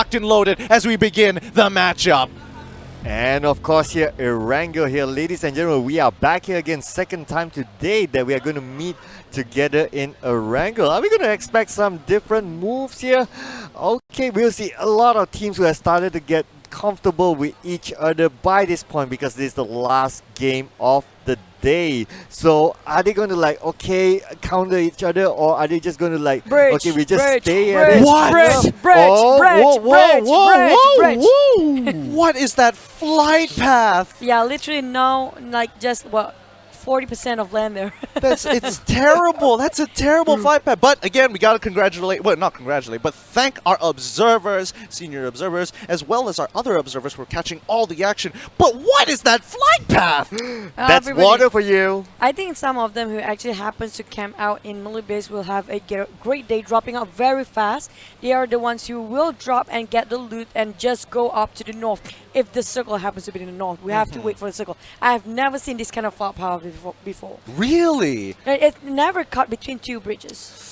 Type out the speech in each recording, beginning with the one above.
locked and loaded as we begin the matchup. And of course here, Erangel here, ladies and gentlemen, we are back here again, second time today that we are going to meet together in Erangel. Are we going to expect some different moves here? Okay, we'll see a lot of teams who have started to get comfortable with each other by this point because this is the last game of the day. So are they going to like, okay, counter each other, or are they just going to like, bridge, okay, we just bridge, stay bridge, at it? What? Bridge. What is that flight path? Yeah, literally now, like just what, 40% of land there. It's terrible. That's a terrible flight path. But again, we gotta congratulate, well, not congratulate, but thank our observers, senior observers, as well as our other observers for catching all the action. But what is that flight path? That's water for you. I think some of them who actually happens to camp out in melee base will have a great day dropping out very fast. They are the ones who will drop and get the loot and just go up to the north. If the circle happens to be in the north, we have to wait for the circle. I have never seen this kind of firepower before. Really? It never cut between two bridges.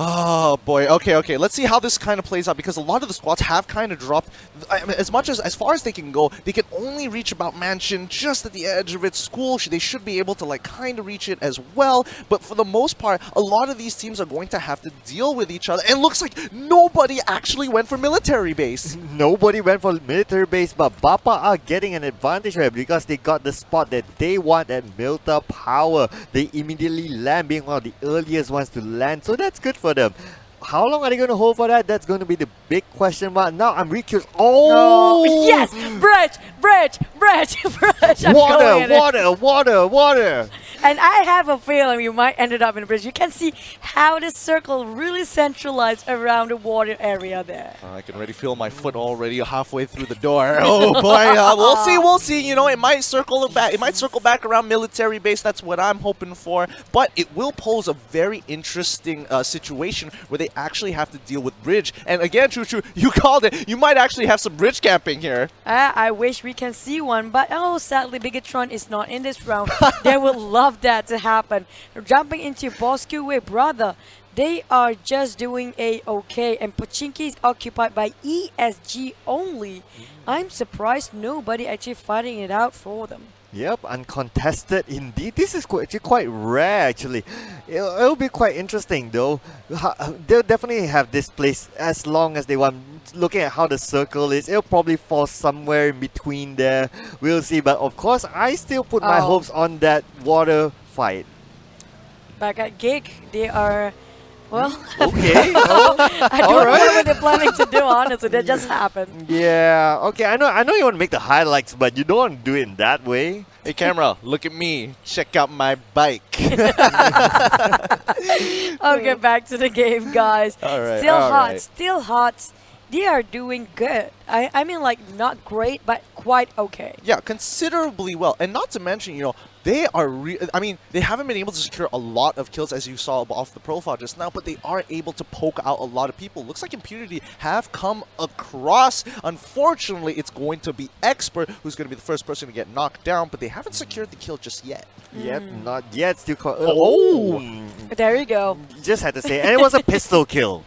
Oh boy. Okay. Let's see how this kind of plays out, because a lot of the squads have kind of dropped. I mean, as far as they can go, they can only reach about Mansion just at the edge of its school. They should be able to like kind of reach it as well. But for the most part, a lot of these teams are going to have to deal with each other. And it looks like nobody actually went for military base. Nobody went for military base, but Bapak are getting an advantage here because they got the spot that they want at Milta Power. They immediately land, being one of the earliest ones to land, so that's good for them. How long are they going to hold for that? That's going to be the big question mark. Now I'm really curious. Oh! Yes! Bridge! Water! And I have a feeling we might end up in a bridge. You can see how the circle really centralized around the water area there. I can already feel my foot already halfway through the door. Oh boy, we'll see. You know, it might circle back. It might circle back around military base. That's what I'm hoping for. But it will pose a very interesting situation where they actually have to deal with bridge. And again, Choo, you called it. You might actually have some bridge camping here. I wish we can see one, but sadly, Bigatron is not in this round. They would love that to happen. Jumping into Bosskurr, brother, they are just doing a-okay, and Pochinki is occupied by ESG only. I'm surprised nobody actually fighting it out for them. Yep, uncontested indeed. This is actually quite rare actually. It'll be quite interesting though. They'll definitely have this place as long as they want. Looking at how the circle is, it'll probably fall somewhere in between there. We'll see, but of course I still put my hopes on that water fight. Back at Geek, they are... Well, okay. I don't know what they're planning to do, honestly. That just happened. Yeah, okay. I know you want to make the highlights, but you don't want to do it in that way. Hey, camera, look at me. Check out my bike. Okay, back to the game, guys. All right, Still hot. They are doing good. I mean, like, not great, but quite okay. Yeah, considerably well. And not to mention, you know, they are, I mean, they haven't been able to secure a lot of kills, as you saw off the profile just now, but they are able to poke out a lot of people. Looks like Impunity have come across. Unfortunately, it's going to be XPERT who's going to be the first person to get knocked down, but they haven't secured the kill just yet. Yep, not yet. Still There you go. You just had to say, and it was a pistol kill.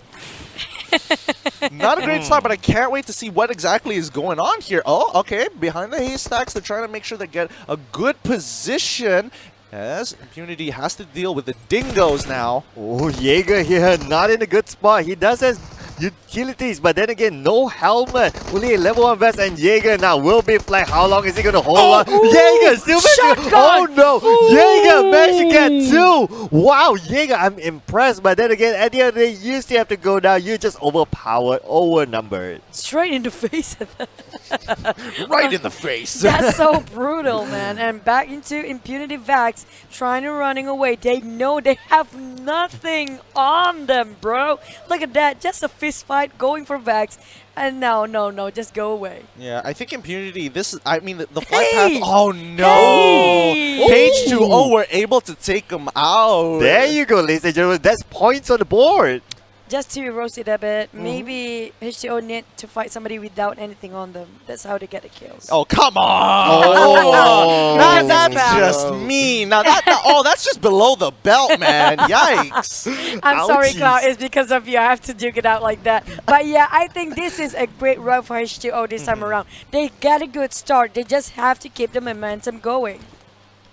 Not a great start, but I can't wait to see what exactly is going on here. Oh, okay. Behind the haystacks, they're trying to make sure they get a good position, as Impunity has to deal with the Dingoz now. Oh, Jaeger here, not in a good spot. He does have utilities, but then again, no helmet. Only a level 1 vest, and Jaeger now will be flagged. How long is he going to hold on? Jaeger still managed to... Oh no! Jaeger managed to get 2! Wow, Jaeger, I'm impressed. But then again, at the end of the day, you still have to go down. You're just overpowered, overnumbered. Straight in the face. Right in the face. That's so brutal, man. And back into Impunity Vax, trying to running away. They know they have nothing on them, bro. Look at that. Just a fist fight going for Vax. And no, just go away. Yeah, I think Impunity, this is, I mean, the flight path, oh no! Hey! Page 2-0 were able to take him out. There you go, ladies and gentlemen. That's points on the board. just to roast it a bit, maybe H2O need to fight somebody without anything on them. That's how they get the kills. Oh, come on! Oh. That's bad. just mean. Now that's just below the belt, man. Yikes! I'm sorry, Ouchies. Cloud. It's because of you. I have to duke it out like that. But yeah, I think this is a great run for H2O this time around. They get a good start. They just have to keep the momentum going.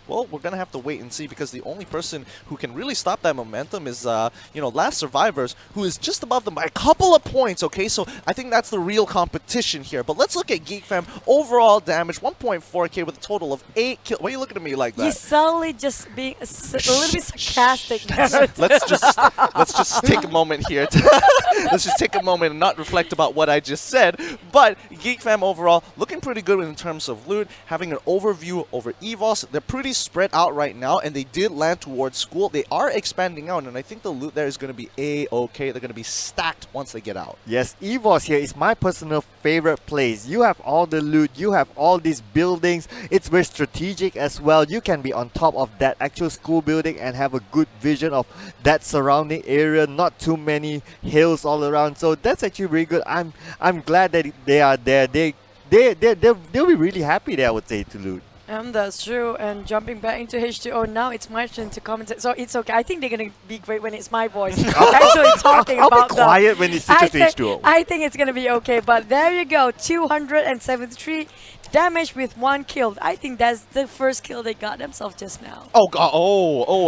Well, we're gonna have to wait and see because the only person who can really stop that momentum is, Last Survivors, who is just above them by a couple of points. Okay, so I think that's the real competition here. But let's look at Geek Fam. Overall damage 1.4k with a total of 8 kills. Why are you looking at me like that? You're suddenly just being a little bit sarcastic. let's just take a moment here. Let's just take a moment and not reflect about what I just said. But Geek Fam overall looking pretty good in terms of loot, having an overview over EVOS. They're pretty spread out right now, and they did land towards school. They are expanding out, and I think the loot there is going to be a-okay. They're going to be stacked once they get out. Yes, EVOS here is my personal favorite place. You have all the loot, you have all these buildings. It's very strategic as well. You can be on top of that actual school building and have a good vision of that surrounding area. Not too many hills all around, so that's actually really good. I'm glad that they are there. They'll be really happy there, I would say, to loot. That's true. And jumping back into H2O, now it's my turn to comment. So it's okay. I think they're going to be great when it's my voice actually talking I'll about be quiet when it's just H2O. I think it's going to be okay. But there you go. 273 damage with 1 kill. I think that's the first kill they got themselves just now. Oh god!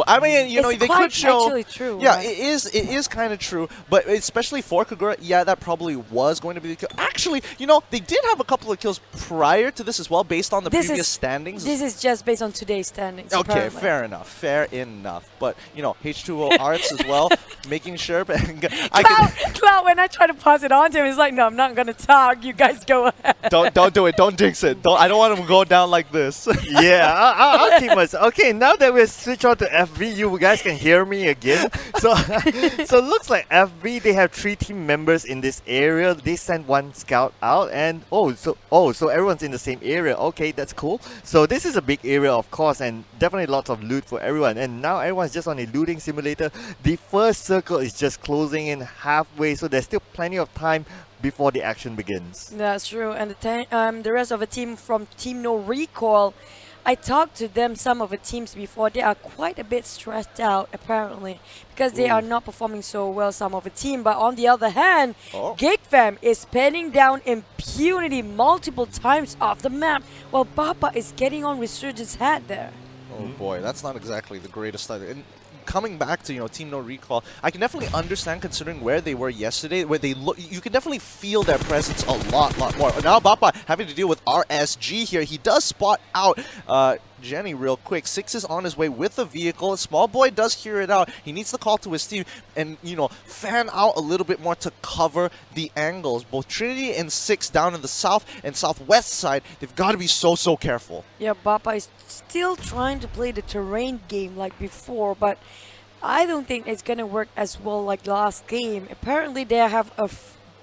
I mean, It's they quite could show. actually true, Yeah, right? it is kind of true. But especially for Kagura, yeah, that probably was going to be the kill. Actually, they did have a couple of kills prior to this as well, based on the previous standings. This is just based on today's standings. Okay, apparently. fair enough. But H2O Arts as well, making sure. Cloud, when I try to pass it on to him, he's like, "No, I'm not gonna talk. You guys go ahead." Don't do it. Don't jinx it. I don't want him to go down like this. Yeah, I'll keep myself. Okay, now that we switch on to FV, you guys can hear me again. So, so it looks like FV, they have 3 team members in this area. They sent 1 scout out, and so everyone's in the same area. Okay, that's cool. So this is a big area, of course, and definitely lots of loot for everyone. And now everyone's just on a looting simulator. The first circle is just closing in halfway, so there's still plenty of time before the action begins. That's true. And the rest of the team from Team NoRecoil, I talked to them, some of the teams before. They are quite a bit stressed out, apparently, because they are not performing so well, some of the team. But on the other hand, Geek Fam is penning down Impunity multiple times off the map, while Bapak is getting on Resurgence head there. Oh boy, that's not exactly the greatest start. And coming back to Team NoRecoil, I can definitely understand considering where they were yesterday, where they look. You can definitely feel their presence a lot more. Now Bapak having to deal with RSG here. He does spot out Jenny real quick. Six is on his way with the vehicle. Small boy does hear it out. He needs to call to his team and fan out a little bit more to cover the angles. Both Trinity and Six down in the south and southwest side, they've got to be so careful. Yeah, Bapak is still trying to play the terrain game like before, but I don't think it's gonna work as well like last game. Apparently they have a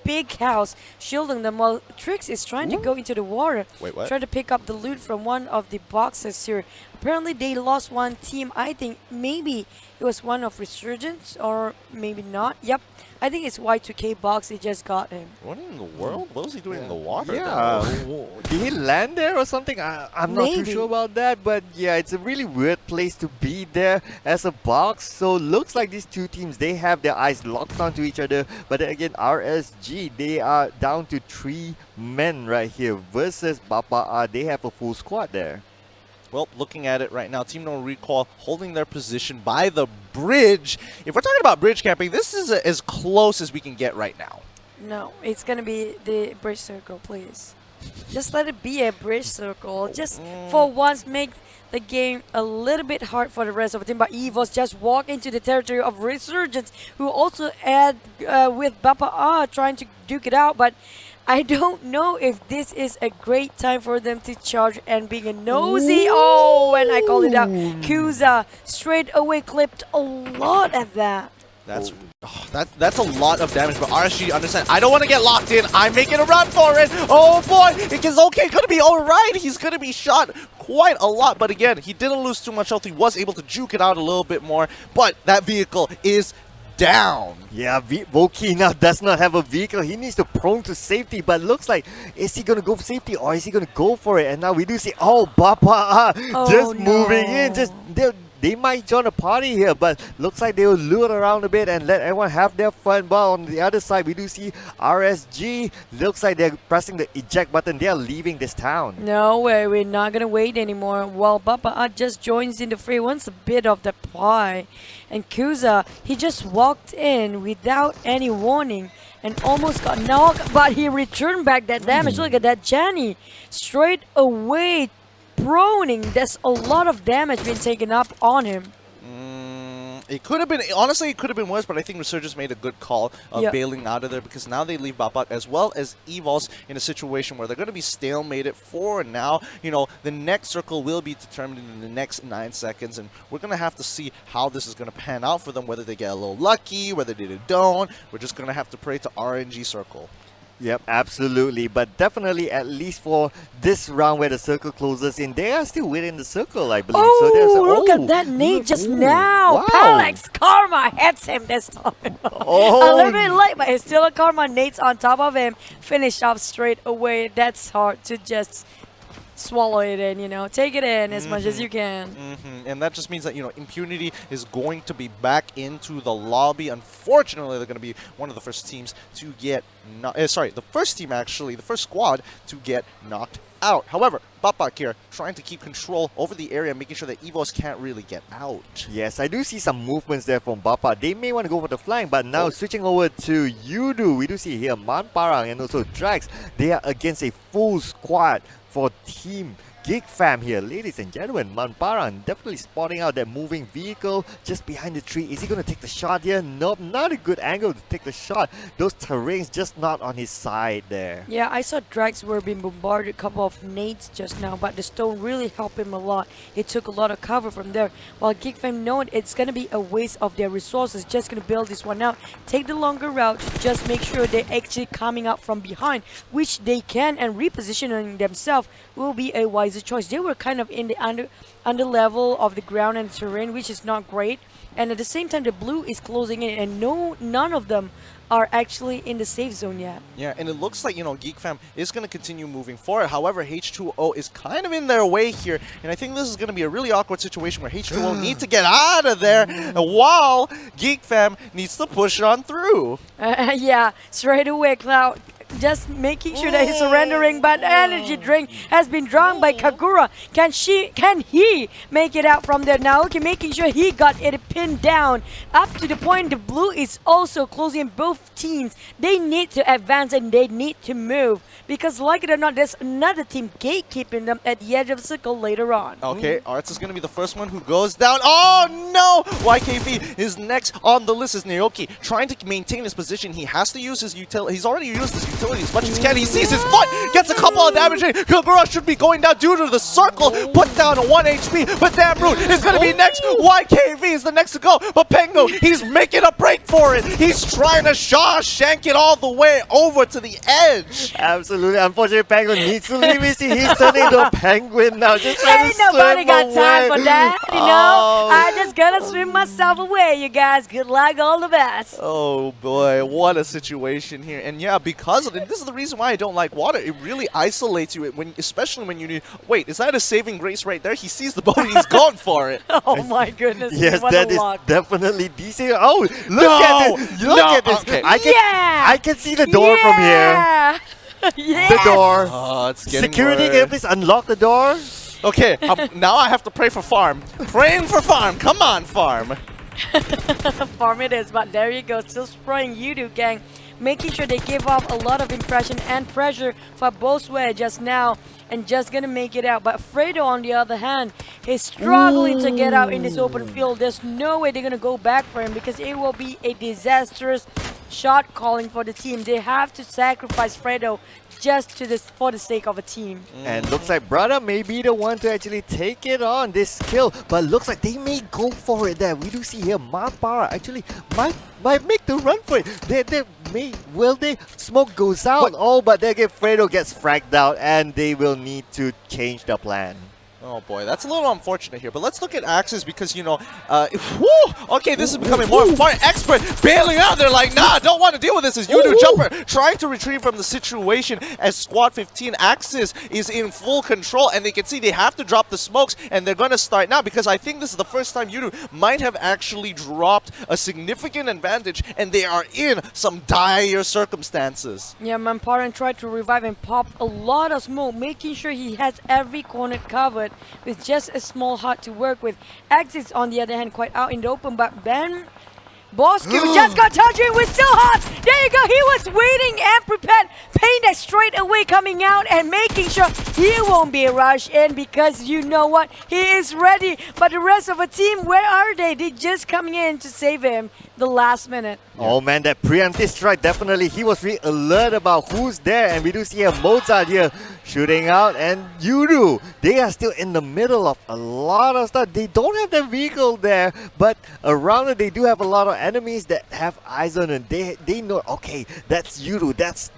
big house shielding them while Trix is trying to go into the water. Wait, what? Trying to pick up the loot from one of the boxes here. Apparently they lost one team. I think maybe it was one of Resurgence or maybe not. Yep. I think it's Y2K box. They just got him. What in the world? What was he doing in the water? Yeah, did he land there or something? I'm not too Maybe. sure about that, but yeah, it's a really weird place to be there as a box. So looks like these 2 teams, they have their eyes locked onto each other. But then again, RSG, they are down to 3 men right here versus Bapak. They have a full squad there. Well, looking at it right now, Team NoRecoil holding their position by the bridge. If we're talking about bridge camping, this is as close as we can get right now. No, it's gonna be the bridge circle, please. Just let it be a bridge circle. Just for once, make the game a little bit hard for the rest of the team. But EVOS just walk into the territory of Resurgence, who also add with Bapak trying to duke it out. But I don't know if this is a great time for them to charge and being a nosy. Oh, and I called it out. Kuza straight away clipped a lot of that. That's that's a lot of damage, but RSG understand. I don't want to get locked in. I'm making a run for it. Oh boy, it is okay. Gonna be all right. He's gonna be shot quite a lot, but again, he didn't lose too much health. He was able to juke it out a little bit more, but that vehicle is down. Yeah, Voki now does not have a vehicle. He needs to prone to safety, but looks like, is he going to go for safety or is he going to go for it? And now we do see, Bapak just moving in. They might join a party here, but looks like they will lure around a bit and let everyone have their fun. But on the other side, we do see RSG. Looks like they're pressing the eject button. They are leaving this town. No way, we're not gonna wait anymore. Well, Bapak just joins in the fray, wants a bit of the pie. And Kuza, he just walked in without any warning and almost got knocked, but he returned back that damage. Look at that, Jenny. Straight away, proning. There's a lot of damage being taken up on him. It could have been, honestly, it could have been worse, but I think Resurgence made a good call of bailing out of there because now they leave Bapak as well as EVOS in a situation where they're going to be stalemated for now. You know, the next circle will be determined in the next 9 seconds, and we're going to have to see how this is going to pan out for them, whether they get a little lucky, whether they don't. We're just going to have to pray to RNG circle. Yep, absolutely. But definitely, at least for this round where the circle closes in, they are still within the circle, I believe. Oh, so look at that nade just now. Wow. Alex Karma hits him this time. A little bit late, but it's still a Karma. Nade's on top of him. Finished off straight away. That's hard to just swallow it in, you know. Take it in as much as you can. And that just means that, you know, Impunity is going to be back into the lobby. Unfortunately, they're going to be one of the first teams to get the first team, actually, the first squad to get knocked out. However, Bapak here trying to keep control over the area, making sure that EVOS can't really get out. Yes, I do see some movements there from Bapak. They may want to go for the flank, but now switching over to Yoodo, we do see here Manparang and also Drax. They are against a full squad for Team Geek fam here. Ladies and gentlemen, Manparang definitely spotting out that moving vehicle just behind the tree. Is he going to take the shot here? Nope, not a good angle to take the shot. Those terrains just not on his side there. Yeah, I saw Drax were being bombarded a couple of nades just now, but the stone really helped him a lot. He took a lot of cover from there. While Geek fam knowing it's going to be a waste of their resources, just going to build this one out. Take the longer route, just make sure they're actually coming up from behind, which they can, and repositioning themselves will be a wiser choice. They were kind of in the under level of the ground and terrain, which is not great. And at the same time, the blue is closing in, and none of them are actually in the safe zone yet. Yeah, and it looks like, you know, Geek fam is going to continue moving forward. However, H2O is kind of in their way here, and I think this is going to be a really awkward situation where H2O need to get out of there while Geek fam needs to push on through. Yeah, straight away, Cloud. Just making sure that he's surrendering, but energy drink has been drawn by Kagura. Can he make it out from there now? Okay, making sure he got it pinned down up to the point the blue is also closing both teams. They need to advance and they need to move because, like it or not, there's another team gatekeeping them at the edge of the circle later on. Okay, Arts is going to be the first one who goes down. Oh no! YKV is next on the list. Is Naoki trying to maintain his position? He has to use his utility. He's already used his utility as much as he can. He sees his foot, gets a couple of damage. Kagura should be going down due to the circle. Put down a 1 HP, but Damn Root is going to be next. YKV is the next to go, but Pengu, he's making a break for it. He's trying to Shawshank it all the way over to the edge. Absolutely. Unfortunately, Penguin needs to leave. He's turning into a penguin now. Just trying Ain't to nobody swim got away. time for that, you know? I just gotta swim myself away, you guys. Good luck, all the best. Oh boy, what a situation here. And yeah, because of it, this is the reason why I don't like water. It really isolates you, especially when you need... Wait, is that a saving grace right there? He sees the boat and he's gone for it. Oh my goodness. Yes, what that a is luck. definitely decent. Oh, look at this. Look at this. Okay. I can see the door from here. Yeah. The door. Oh, it's getting Security, worse. can you please unlock the door? Okay, now I have to pray for farm. Praying for farm. Come on, farm. Farm it is, but there you go. Still spraying Yoodo, gang. Making sure they give off a lot of impression and pressure for Bosskurr just now. And just gonna make it out. But Fredo, on the other hand, is struggling to get out in this open field. There's no way they're gonna go back for him because it will be a disastrous shot calling for the team. They have to sacrifice Fredo just for the sake of a team. And looks like Brother may be the one to actually take it on this kill, but looks like they may go for it there. We do see here Manparang actually might make the run for it. Will they? Smoke goes out. But then again, Fredo gets fragged out and they will need to change the plan. Oh boy, that's a little unfortunate here. But let's look at Axis because, you know, whoo! Okay, this is becoming more important. Expert bailing out. They're like, nah, don't want to deal with this. As Yoodo Jumper trying to retrieve from the situation as Squad 15 Axis is in full control. And they can see they have to drop the smokes. And they're going to start now because I think this is the first time Yoodo might have actually dropped a significant advantage. And they are in some dire circumstances. Yeah, Mamparan tried to revive and pop a lot of smoke, making sure he has every corner covered with just a small hut to work with. Axis, on the other hand, quite out in the open, but Ben Bosskurr just got touching with still hot. There you go. He was waiting and prepared. Pain straight away coming out and making sure he won't be rushed in because you know what? He is ready. But the rest of the team, where are they? They just coming in to save him the last minute. Oh man, that preemptive strike, definitely. He was really alert about who's there. And we do see a Mozart here shooting out. And Yoodo, they are still in the middle of a lot of stuff. They don't have their vehicle there, but around it, they do have a lot of enemies that have eyes on them. They know, okay, that's Yoodo. That's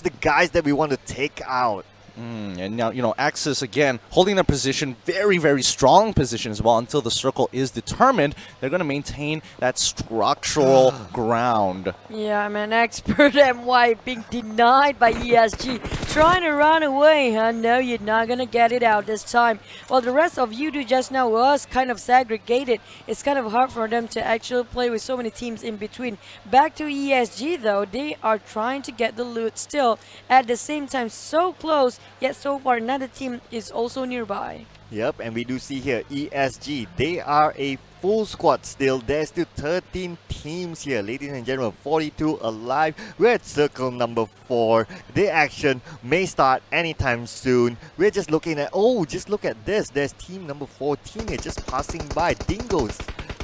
the guys that we want to take out. And now, you know, Axis again holding their position, very, very strong position as well until the circle is determined. They're going to maintain that structural ground. Yeah, man, Expert MY being denied by ESG. Trying to run away, huh? No, you're not going to get it out this time. Well, the rest of Yoodo just now was kind of segregated. It's kind of hard for them to actually play with so many teams in between. Back to ESG, though, they are trying to get the loot still. At the same time, so close. Yet so far, another team is also nearby. Yep, and we do see here ESG. They are a full squad still. There's still 13 teams here, ladies and gentlemen. 42 alive. We're at circle number 4. The action may start anytime soon. We're just looking at, oh, just look at this. There's team number 14 here just passing by. Dingoz.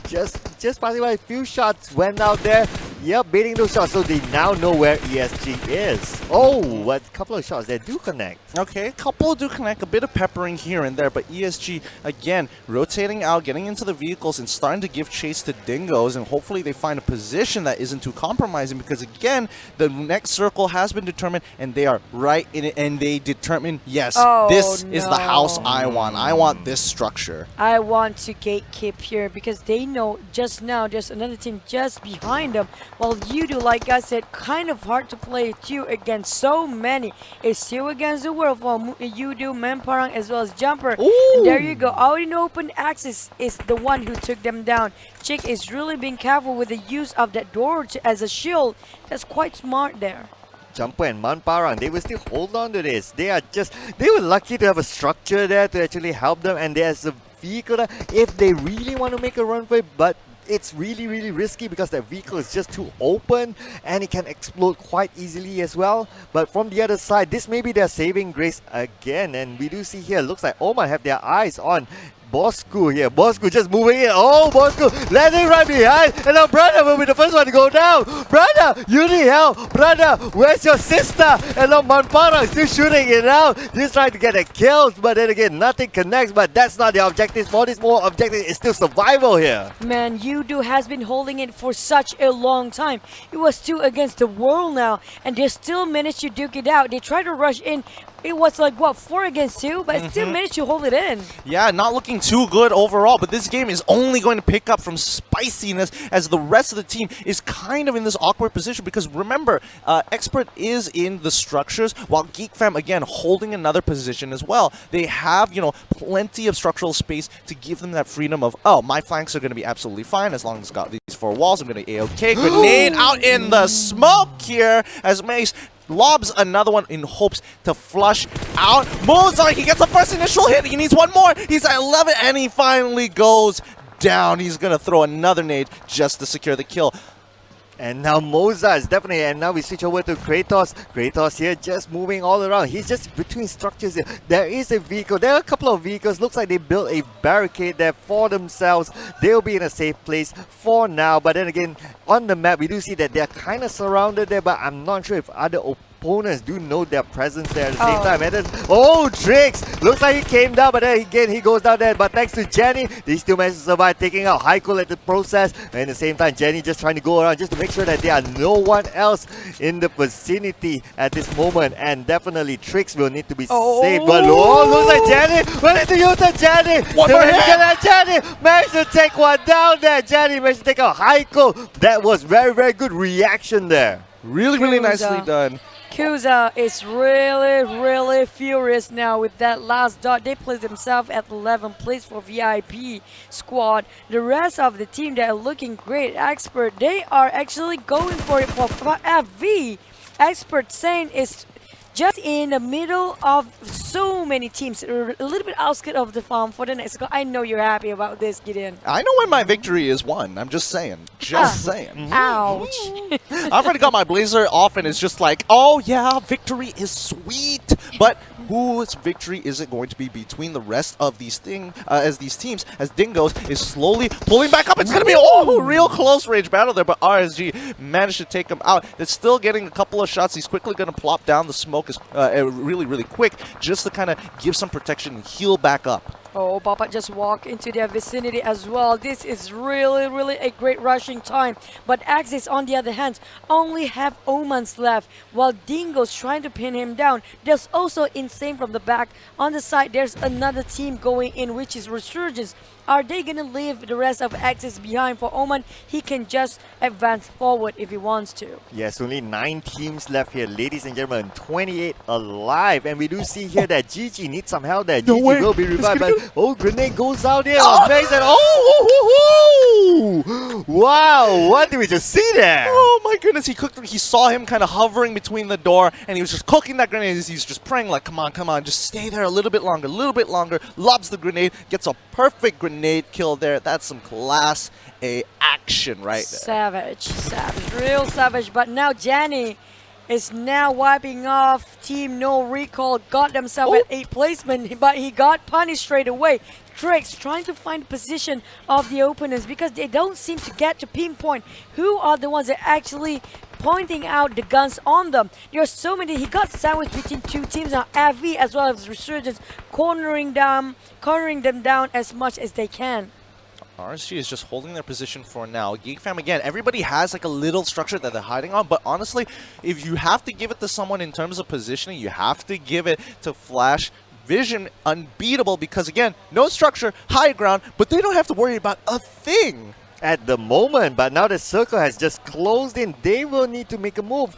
Just passing by, a few shots went out there. Yep, baiting those shots, so they now know where ESG is. Oh, what couple of shots that do connect. Okay, a couple do connect, a bit of peppering here and there, but ESG, again, rotating out, getting into the vehicles and starting to give chase to Dingoz, and hopefully they find a position that isn't too compromising because, again, the next circle has been determined, and they are right in it, and they determine, yes, this is the house I want. I want this structure. I want to gatekeep here because they know just now there's another team just behind them. While Yoodo, like I said, kind of hard to play too against so many. It's two against the world for Yoodo, Memparang as well as Jumper. And there you go. Out in open, Axis is the one who took them down. Chick is really being careful with the use of that door as a shield. That's quite smart there. Jumper and Manparang, they will still hold on to this. They were lucky to have a structure there to actually help them, and there's a vehicle there if they really want to make a run for it, but it's really, really risky because that vehicle is just too open and it can explode quite easily as well. But from the other side, this may be their saving grace again, and we do see here, looks like Oman have their eyes on Bosskurr here. Bosskurr just moving in. Oh, Bosskurr landing right behind. And now Brother will be the first one to go down. Brother, you need help. Brother, where's your sister? And now Manparang still shooting it out. He's trying to get a kill, but then again, nothing connects. But that's not the objective. For this more objective is still survival here. Man, Yoodo has been holding it for such a long time. It was 2 against the world now, and they still managed to duke it out. They tried to rush in. It was like, what, 4 against 2? But still managed to hold it in. Yeah, not looking too good overall, but this game is only going to pick up from spiciness as the rest of the team is kind of in this awkward position because remember, XPERT is in the structures while Geek Fam, again, holding another position as well. They have, you know, plenty of structural space to give them that freedom of, oh, my flanks are going to be absolutely fine as long as it's got these 4 walls. I'm going to A-OK. Grenade out in the smoke here as Mace lobs another one in hopes to flush out. Mozart, he gets the first initial hit. He needs one more. He's at 11 and he finally goes down. He's going to throw another nade just to secure the kill. And now Mozart is definitely, and now we switch over to Kratos. Kratos here just moving all around. He's just between structures here. There is a vehicle. There are a couple of vehicles. Looks like they built a barricade there for themselves. They'll be in a safe place for now. But then again, on the map, we do see that they're kind of surrounded there, but I'm not sure if other opponents do know their presence there at the same time. And then, oh, Tricks! Looks like he came down, but then again he goes down there. But thanks to Jenny, they still managed to survive, taking out Heiko at the process. And at the same time, Jenny just trying to go around just to make sure that there are no one else in the vicinity at this moment. And definitely Tricks will need to be saved. But looks like Jenny will need to use the Jenny. One more hit. Jenny managed to take one down there. Jenny managed to take out Heiko. That was very, very good reaction there. Really, really nicely done. Kuza is really furious now with that last dot. They placed themselves at 11th place for VIP squad. The rest of the team, they are looking great. Expert, they are actually going for it for FV. Expert saying is just in the middle of so many teams, a little bit outskirts of the farm for the next goal. I know you're happy about this, Gideon. I know when my victory is won. I'm just saying. Just saying. Ouch. I've already got my blazer off and it's just like, oh yeah, victory is sweet. But whose victory is it going to be between the rest of these teams as Dingoz is slowly pulling back up? It's going to be a real close range battle there, but RSG managed to take him out. It's still getting a couple of shots. He's quickly going to plop down the smoke is really quick just to kind of give some protection and heal back up. Oh, Bapak just walked into their vicinity as well. This is really a great rushing time. But Axis, on the other hand, only have Omans left, while Dingo's trying to pin him down. There's also Insane from the back. On the side, there's another team going in, which is Resurgence. Are they going to leave the rest of Axis behind for Oman? He can just advance forward if he wants to. Yes, only 9 teams left here, ladies and gentlemen. 28 alive. And we do see here that GG needs some help there. No GG way. will be revived. But, grenade goes out there. Oh. Wow, what did we just see there? Oh my goodness, he saw him kind of hovering between the door and he was just cooking that grenade. He's just praying like, come on, just stay there a little bit longer, lobs the grenade, gets a perfect grenade kill there. That's some class A action right there. Savage, real savage. But now Jenny is now wiping off Team NoRecoil, got themselves at 8th placement, but he got punished straight away. Tricks trying to find the position of the opponents because they don't seem to get to pinpoint who are the ones that actually pointing out the guns on them. There are so many. He got sandwiched between 2 teams now, AV as well as Resurgence, cornering them down as much as they can. RSG is just holding their position for now. Geek fam, again, everybody has like a little structure that they're hiding on, but honestly, if you have to give it to someone in terms of positioning, you have to give it to Flash Vision Unbeatable because, again, no structure, high ground, but they don't have to worry about a thing at the moment. But now the circle has just closed in, they will need to make a move.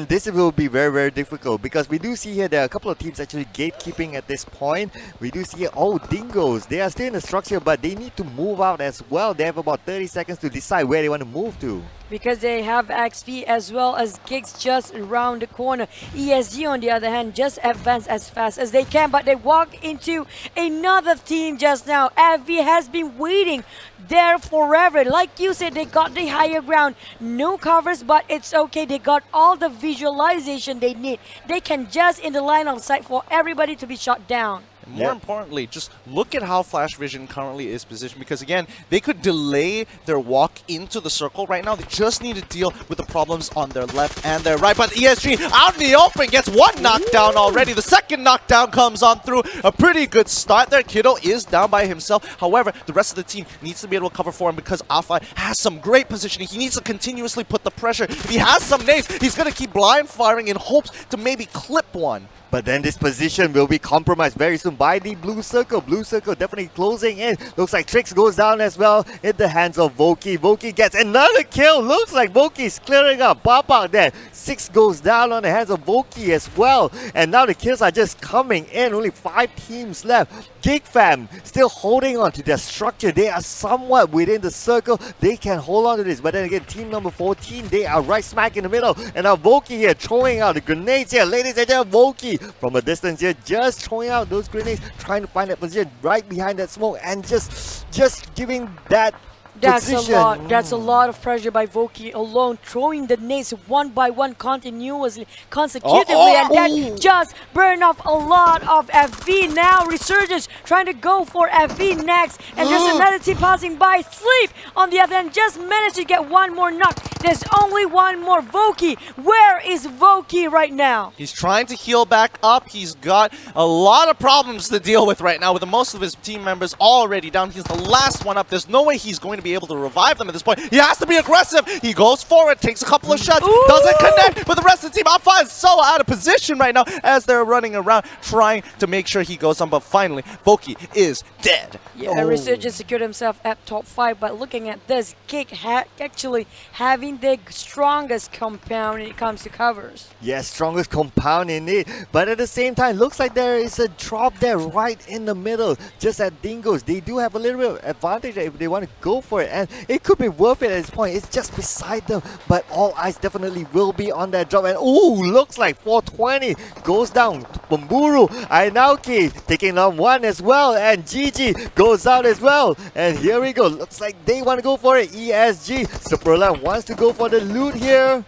This will be very difficult because we do see here there are a couple of teams actually gatekeeping at this point. We do see here, Dingoz, they are still in the structure, but they need to move out as well. They have about 30 seconds to decide where they want to move to. Because they have XP as well as Geeks just around the corner. ESG on the other hand just advance as fast as they can, but they walk into another team just now. AV has been waiting there forever. Like you said, they got the higher ground, no covers, but it's okay. They got all the visualization they need. They can just in the line of sight for everybody to be shot down. And more importantly, just look at how Flash Vision currently is positioned because, again, they could delay their walk into the circle right now. They just need to deal with the problems on their left and their right. But ESG out in the open gets one knockdown already. The second knockdown comes on through. A pretty good start there. Kiddo is down by himself. However, the rest of the team needs to be able to cover for him because Alpha has some great positioning. He needs to continuously put the pressure. If he has some nades, he's going to keep blind firing in hopes to maybe clip one. But then this position will be compromised very soon by the blue circle. Blue circle definitely closing in. Looks like Tricks goes down as well in the hands of Voki. Voki gets another kill. Looks like Voki's clearing up. Bapak there. 6 goes down on the hands of Voki as well. And now the kills are just coming in. Only 5 teams left. Geek fam still holding on to their structure. They are somewhat within the circle. They can hold on to this. But then again, team number 14, they are right smack in the middle. And now Voki here throwing out the grenades here. Ladies and gentlemen, Voki from a distance here, just throwing out those grenades, trying to find that position right behind that smoke and just giving that That's position. a lot. That's a lot of pressure by Voki alone, throwing the nades one by one continuously, consecutively, and that just burned off a lot of FV. Now Resurgence trying to go for FV next, and there's another team passing by. Sleep on the other end just managed to get one more knock. There's only one more. Voki, where is Voki right now? He's trying to heal back up. He's got a lot of problems to deal with right now with most of his team members already down. He's the last one up. There's no way he's going to be able to revive them at this point. He has to be aggressive. He goes forward, takes a couple of shots, doesn't connect, but the rest of the team Alpha is so out of position right now as they're running around trying to make sure he goes on, but finally, Voki is dead. Yeah, Resurgence secured himself at top 5, but looking at this, Geek actually having the strongest compound when it comes to covers. Yes, strongest compound indeed. But at the same time, looks like there is a drop there right in the middle. Just at Dingoz, they do have a little bit of advantage if they want to go for it. And it could be worth it at this point. It's just beside them. But all eyes definitely will be on that drop. And ooh, looks like 420 goes down. Bamburu, Ainauki taking on one as well. And GG goes out as well. And here we go. Looks like they want to go for it. ESG, Superland wants to go for the loot here.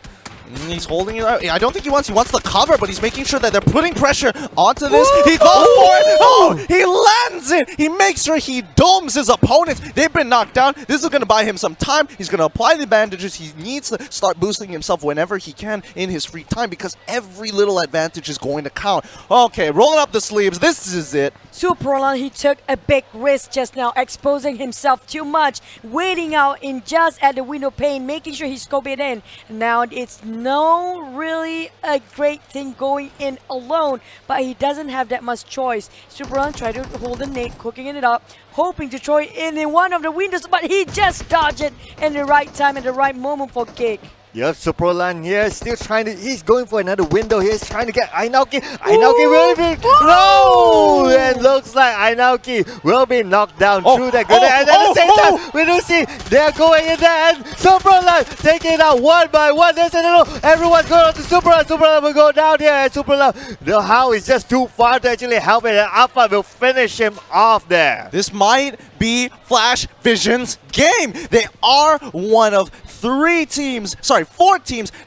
He's holding it out. I don't think he wants the cover, but he's making sure that they're putting pressure onto this. He goes for it. Oh, he lands it. He makes sure he domes his opponents. They've been knocked down. This is going to buy him some time. He's going to apply the bandages. He needs to start boosting himself whenever he can in his free time because every little advantage is going to count. Okay, rolling up the sleeves. This is it. Superland, he took a big risk just now, exposing himself too much, waiting out in just at the window pane, making sure he scope it in. Now it's no really a great thing going in alone, but he doesn't have that much choice. Superland tried to hold the nade, cooking it up, hoping to throw it in one of the windows, but he just dodged it in the right time, at the right moment for Geek. Yep, Superland here, still trying to, he's going for another window here, he's trying to get Ainauki. Ainauki will be, no! It looks like Ainauki will be knocked down through that grenade. And at the same time, we do see they're going in there and Superland taking it out one by one. There's a little, everyone's going on to Superland. Superland will go down here and Superland, the How is just too far to actually help it, and Alpha will finish him off there. This might be Flash Vision's game. They are one of 4 teams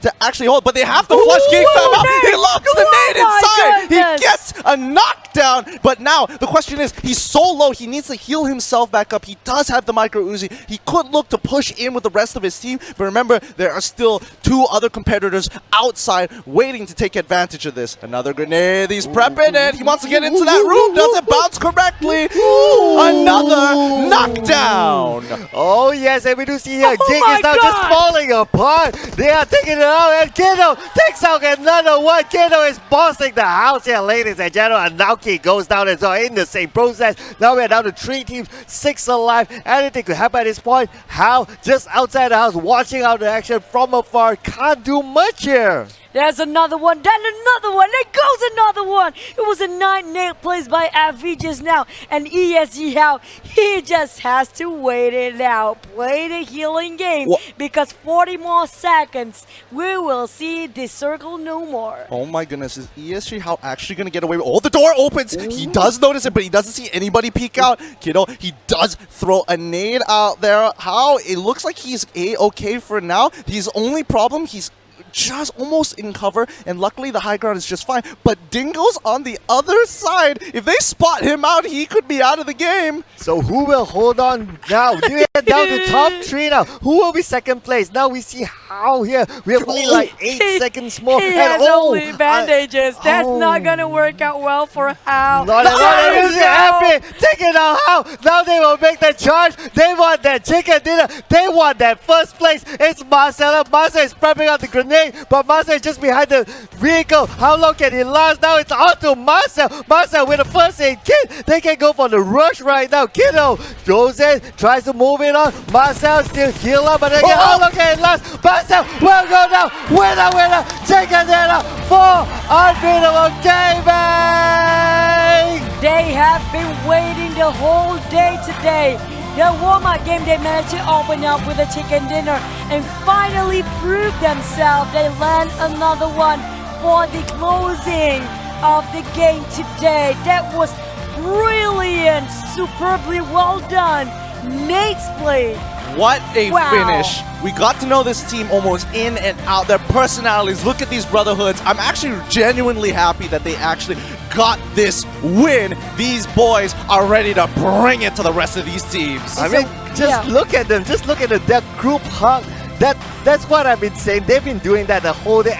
to actually hold, but they have to flush Geek time out. He locks the nade inside. He gets a knockdown, but now the question is, he's so low, he needs to heal himself back up. He does have the micro Uzi. He could look to push in with the rest of his team, but remember, there are still 2 other competitors outside waiting to take advantage of this. Another grenade, he's prepping it. He wants to get into that room. Does it bounce correctly? Another knockdown. Oh yes, and we do see here, Geek is now just falling apart. They are taking it out, and Kiddo takes out another one. Kiddo is bossing the house here, ladies and gentlemen. And Naoki goes down as well in the same process. Now we're down to 3 teams, 6 alive. Anything could happen at this point. How? Just outside the house, watching out the action from afar. Can't do much here. There's another one, then another one, there goes another one. It was a 9 nail placed by FV just now. And ESG How, he just has to wait it out. Play the healing game. Because 40 more seconds, we will see this circle no more. Oh my goodness, is ESG How actually going to get away with the door opens. He does notice it, but he doesn't see anybody peek out. Kiddo, he does throw a nade out there. How? It looks like he's A-okay for now. His only problem, he's just almost in cover, and luckily the high ground is just fine. But Dingoz on the other side, if they spot him out, he could be out of the game. So who will hold on now? We are down to top 3 now. Who will be second place? Now we see How here. We have only like 8 seconds more. He has only bandages. That's not gonna work out well for How. Not happy. Take it out, How. Now they will make the charge. They want that chicken dinner. They want that first place. It's Marcelo. Marcelo is prepping out the grenade, but Marcel is just behind the vehicle. How long can he last? Now it's on to Marcel. Marcel with the first aid kit. They can go for the rush right now. Kiddo goes in, tries to move it on. Marcel still heal up, but again, how long can it last? Marcel will go down. Winner. Chicken dinner for Unbeatable Gaming. They have been waiting the whole day today. The warm-up game, they managed to open up with a chicken dinner and finally prove themselves. They land another one for the closing of the game today. That was brilliant, superbly well done. Nate's play What a Wow. finish. We got to know this team almost in and out. Their personalities, look at these brotherhoods. I'm actually genuinely happy that they actually got this win. These boys are ready to bring it to the rest of these teams. I mean, just look at them. Just look at that group hug. That's what I've been saying. They've been doing that the whole day.